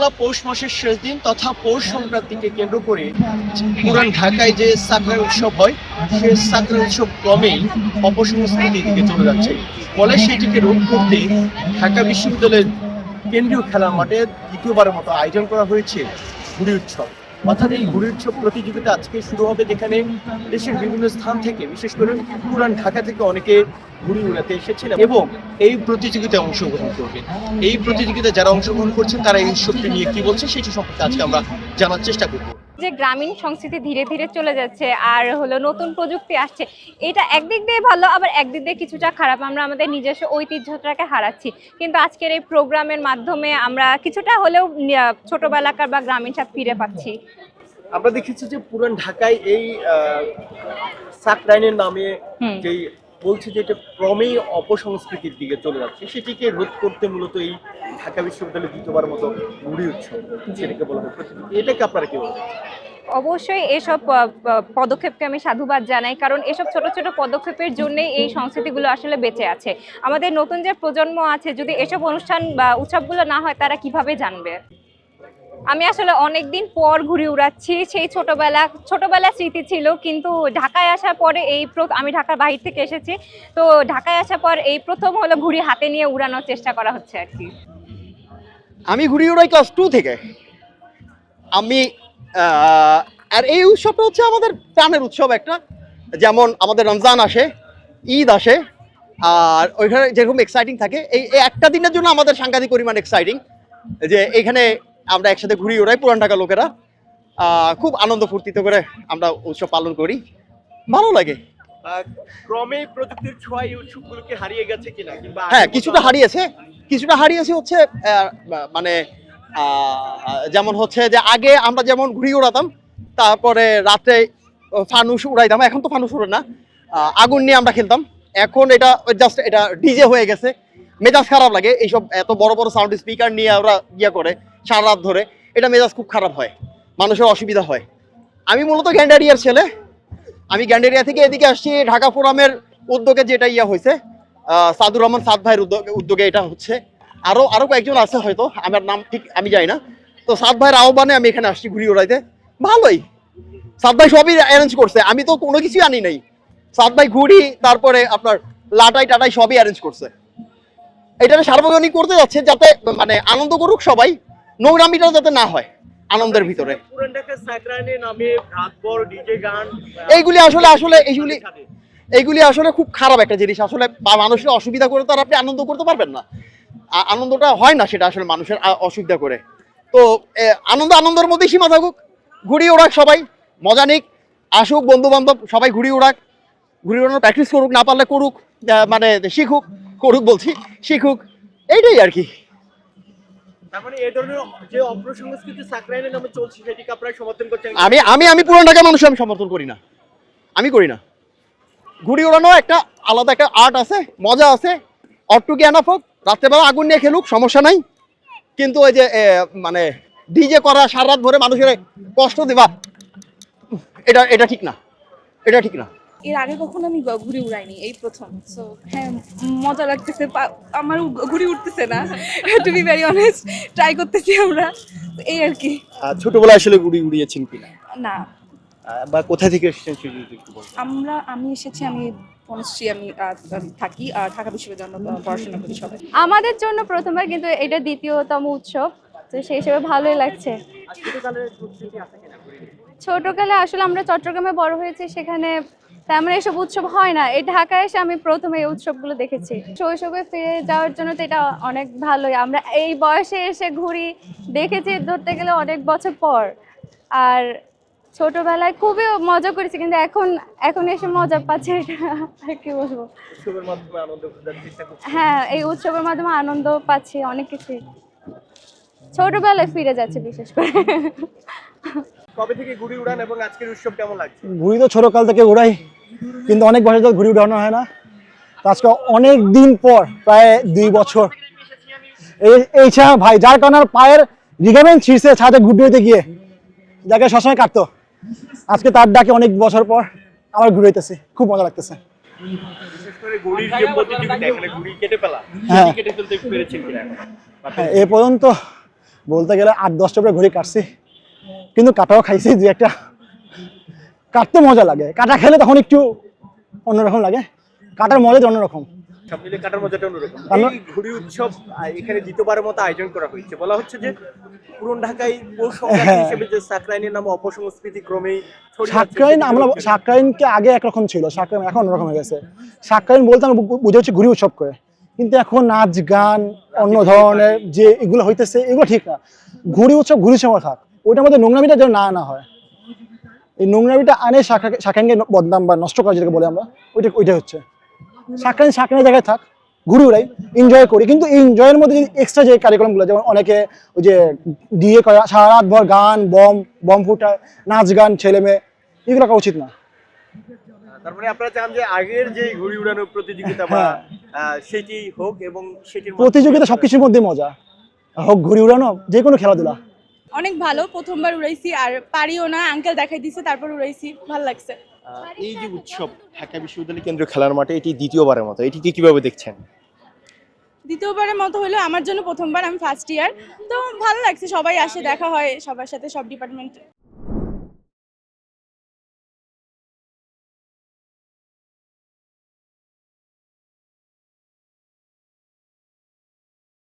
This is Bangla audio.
আগামীকাল পৌষ মাসের শেষ দিন তথা পৌষ সংক্রান্তিকে কেন্দ্র করে পুরান ঢাকায় যে সাকরাই উৎসব হয় সেই সাকরাই উৎসব ক্রমেই অপসংস্কৃতির দিকে চলে যাচ্ছে। ফলে সেটিকে রোধ করতে ঢাকা বিশ্ববিদ্যালয়ের কেন্দ্রীয় খেলার মাঠে দ্বিতীয়বারের মতো আয়োজন করা হয়েছে ঘুড়ি উৎসব। অর্থাৎ এই ঘুড়ি উৎসব প্রতিযোগিতা আজকে শুরু হবে, যেখানে দেশের বিভিন্ন স্থান থেকে, বিশেষ করে পুরান ঢাকা থেকে অনেকে ঘুড়ি উড়াতে এসেছেন এবং এই প্রতিযোগিতায় অংশগ্রহণ করবেন। এই প্রতিযোগিতায় যারা অংশগ্রহণ করছেন তারা এই উৎসবটি নিয়ে কি বলছে সেটি সম্পর্কে আজকে আমরা জানার চেষ্টা করব। যে গ্রামীণ সংস্কৃতি ধীরে ধীরে চলে যাচ্ছে আর নতুন প্রযুক্তি আসছে, এটা একদিক দিয়ে ভালো, আবার একদিক দিয়ে কিছুটা খারাপ। আমরা আমাদের নিজস্ব ঐতিহ্যটাকে হারাচ্ছি। কিন্তু আজকের এই প্রোগ্রামের মাধ্যমে আমরা কিছুটা হলেও ছোটবেলাকার বা গ্রামীণ স্বাদ ফিরে পাচ্ছি। আমরা দেখেছি যে পুরান ঢাকায় এই সাকরাইনের নামে যেই বলছে যে এটা ক্রমেই অপসংস্কৃতির দিকে চলে যাচ্ছে, সেটিকে রোধ করতে মূলত এই ঢাকা বিশ্ববিদ্যালয়ের দ্বিতীয়বার মতো ঘুড়ি উৎসব সেটাকে বলা হয়। এটাকে আপনারা কি বলবেন? অবশ্যই এসব পদক্ষেপকে আমি সাধুবাদ জানাই, কারণ এসব ছোট ছোট পদক্ষেপের জন্যই এই সংস্কৃতিগুলো আসলে বেঁচে আছে। আমাদের নতুন যে প্রজন্ম আছে, যদি এসব অনুষ্ঠান বা উৎসবগুলো না হয় তারা কিভাবে জানবে? আমি আসলে অনেকদিন পর ঘুড়ি উড়াচ্ছি। সেই ছোটবেলা স্মৃতি ছিল, কিন্তু ঢাকায় আসার পরে আমি ঢাকার বাহির থেকে এসেছি, তো ঢাকায় আসার পর এই প্রথম হলো ঘুড়ি হাতে নিয়ে উড়ানোর চেষ্টা করা হচ্ছে আর কি। আমি ঘুড়ি উড়াই ক্লাস 2 থেকে। আমি আর এই উৎসবটা হচ্ছে আমাদের প্রাণের উৎসব একটা। যেমন আমাদের রমজান আসে, ঈদ আসে, আর ওইখানে যেরকম এক্সাইটিং থাকে, এই একটা দিনের জন্য আমাদের সাংঘাতিক পরিমাণ এক্সাইটিং যে এখানে আমরা একসাথে ঘুড়ি উড়াই পুরান ঢাকার লোকেরা। খুব আনন্দ ফুর্তিতে করে আমরা উৎসব পালন করি, ভালো লাগে। ক্রমে প্রযুক্তির ছোঁয়ায় এই উৎসবগুলোকে হারিয়ে গেছে কিনা, কিংবা হ্যাঁ, কিছুটা হারিয়েছে হচ্ছে মানে যেমন হচ্ছে যে আগে আমরা যেমন ঘুড়ি উড়াতাম, তারপরে রাতে ফানুস উড়াইতাম। এখন তো ফানুস উড়ে না, আগুন নিয়ে আমরা খেলতাম। এখন এটা জাস্ট এটা ডিজে হয়ে গেছে। মেজাজ খারাপ লাগে এইসব এত বড় বড় সাউন্ড স্পিকার নিয়ে ওরা করে সারা রাত ধরে, এটা মেজাজ খুব খারাপ হয়, মানুষের অসুবিধা হয়। আমি মূলত গ্যান্ডারিয়ার ছেলে। আমি গ্যান্ডারিয়া থেকে এদিকে আসছি ঢাকা ফোরামের উদ্যোগে, যেটা হয়েছে সাদুর রহমান সাদ ভাইয়ের উদ্যোগে এটা হচ্ছে। আরো কয়েকজন আছে, হয়তো আমার নাম ঠিক আমি জানি না। তো সাদ ভাইয়ের আহ্বানে আমি এখানে আসছি ঘুড়ি উড়াইতে। ভালোই, সাদ ভাই সবই অ্যারেঞ্জ করছে, আমি তো কোনো কিছুই আনি নাই। সাদ ভাই ঘুড়ি, তারপরে আপনার লাটাই টাটাই সবই অ্যারেঞ্জ করছে। এটা সার্বজনীন করতে যাচ্ছে যাতে মানে আনন্দ করুক সবাই, নোংরামিটা যাতে না হয় আনন্দের ভিতরে। পুরান ঢাকার সাকরাইনের নামে রাতভর ডিজে গান, এইগুলি আসলে খুব খারাপ একটা জিনিস। আসলে মানুষের অসুবিধা করে তো আর আপনি আনন্দ করতে পারবেন না। আনন্দটা হয় না সেটা আসলে মানুষের অসুবিধা করে। তো আনন্দের মধ্যেই সীমা থাকুক, ঘুড়ি ওড়াক সবাই, মজা নিক, আসুক বন্ধু বান্ধব সবাই ঘুড়ি উড়াক, ঘুড়ি উড়ানোর প্র্যাকটিস করুক, না পারলে করুক, মানে শিখুক, এইটাই আর কি। তার মানে এই ধরনের যে অপসংস্কৃতি সাকরাইনের নামে চলছে সেটিকে আপনারা সমর্থন করছেন? আমি পুরান ঢাকার মানুষ, আমি সমর্থন করি না, আমি করি না। ঘুড়ি ওড়ানো একটা আলাদা একটা আর্ট আছে, মজা আছে। অট্টু জ্ঞান হোক, রাত্রেবেলা আগুন নিয়ে খেলুক, সমস্যা নাই। কিন্তু ওই যে মানে ডিজে করা, সারা রাত ধরে মানুষের কষ্ট দেবা, এটা ঠিক না, এটা ঠিক না। এর আগে কখনো আমি ঘুড়ি উড়াইনি, এই প্রথম। সো হ্যাঁ, মজা লাগতেছে। আমার ঘুড়ি উঠতেছে না, to be very honest, try করতেছি আমরা, এই আর কি। ছোটবেলায় আসলে ঘুড়ি উড়িয়েছেন কিনা, না বা কোথা থেকে এসেছেন সেটা একটু বলুন। আমি এসেছি, আমি বনশ্রী, আমি থাকি আর ঢাকা বিশ্ববিদ্যালয়ে পড়াশোনা করি সবাই। আমাদের জন্য প্রথমবার, কিন্তু এটা দ্বিতীয়তম উৎসব, তো সেই হিসেবে ভালোই লাগছে। ছোটকালে আসলে আমরা চট্টগ্রামে বড় হয়েছি, সেখানে তেমন এসব উৎসব হয় না। এই ঢাকায় এসে আমি প্রথমে এই উৎসবগুলো দেখেছি। শৈশবে ফিরে যাওয়ার জন্য তো এটা অনেক ভালোই। আমরা এই বয়সে এসে ঘুড়ি দেখেছি ধরতে গেলে অনেক বছর পর, আর ছোটবেলায় খুবই মজা করেছি, কিন্তু এখন এসে মজা পাচ্ছে, এটা কি বলবো। হ্যাঁ, এই উৎসবের মাধ্যমে আনন্দ পাচ্ছি, অনেক কিছুই ছোটবেলায় ফিরে যাচ্ছে বিশেষ করে। কবে থেকে ঘুড়ি উড়ান এবং আজকের উৎসব কেমন লাগছে? ঘুড়ি তো ছোটকাল থেকে উড়াই, কিন্তু অনেক বছর ধরে ঘুড়ি উড়ানো হয় না। আজকে অনেক দিন পর, প্রায় 2 বছর এই ভাই, যার কারণে পায়ের লিগামেন্ট ছিঁড়ছে ছাদে ঘুড়ি উড়াইতে গিয়ে, যাকে সবসময় কাটতো। আজকে তার ডাকে অনেক বছর পর আবার ঘুড়ি উড়াইতেছি, খুব মজা লাগতেছে। বিশেষ করে ঘুড়ির যে প্রতিযোগিতা, এখানে ঘুড়ি কেটে ফেলা, হ্যাঁ, কেটে ফেলতে পেরেছেন কিনা? এ পর্যন্ত বলতে গেলে 8-10টা করে ঘুড়ি কাটছি, কিন্তু কাটাও খাইছি দু একটা। কাটতে মজা লাগে, কাটা খেলে তখন একটু অন্যরকম লাগে, কাটার মজাটা অন্যরকম। সব মিলে কাটার মজাটা অন্যরকম। কারণ- এই ঘুড়ি উৎসব এখানে দ্বিতীয়বারের মতো আয়োজন করা হয়েছে। বলা হচ্ছে যে পুরান ঢাকায় পৌষ সংক্রান্তি হ্যাঁ। হিসেবে যে সাকরাইনের নামে অপসংস্কৃতি ক্রমেই ছড়িয়ে যাচ্ছে, সাকরাইন সেটি আমরা বিরোধ করে। সাকরাইনকে আগে একরকম ছিল, সাকরাইন এখন অন্যরকম হয়ে গেছে। সাকরাইন বলতে আমরা বুঝে হচ্ছে ঘুড়ি উৎসব করে, কিন্তু এখন নাচ গান অন্য ধরনের যে এগুলো হইতেছে এগুলো ঠিক না। ঘুড়ি উৎসব ঘুড়ির সময় থাক, ওইটার মধ্যে নোংরামিটা যেন না হয়। এই নোংরামিটা আনে সাকরাইনকে বদনাম বা নষ্ট করা যেটাকে বলে আমরা, ওইটা হচ্ছে সাকরাইনের জায়গায় থাক, ঘুরে উড়াই, এনজয় করি। কিন্তু এই এনজয়ের মধ্যে যদি এক্সট্রা যে কারিকুলামগুলো, যেমন অনেকে ওই যে ডিএ করে সারা রাত ভর গান বম ফুটায়, নাচ গান ছেলে মেয়ে, এগুলো করা উচিত না। তার মানে আপনারা চান যে আগের যে ঘুড়ি উড়ানোর প্রতিযোগিতা বা সেটি হোক এবং সেটির মাধ্যমে- প্রতিযোগিতা সবকিছুর মধ্যে মজা হোক, ঘুড়ি উড়ানো যে কোনো খেলাধুলা। অনেক ভালো, প্রথমবার উড়াইছি আর পারিও না, আঙ্কেল দেখাই দিছে তারপর উড়াইছি, ভালো লাগছে। এই যে উৎসব ঢাকা বিশ্ববিদ্যালয় কেন্দ্রীয় খেলার মাঠে এটি দ্বিতীয়বারের মতো, এটিকে কিভাবে দেখছেন? দ্বিতীয়বারের মতো হলো আমার জন্য প্রথমবার, আমি ফার্স্ট ইয়ার, তো ভালো লাগছে, সবাই আসে, দেখা হয় সবার সাথে, সব ডিপার্টমেন্ট।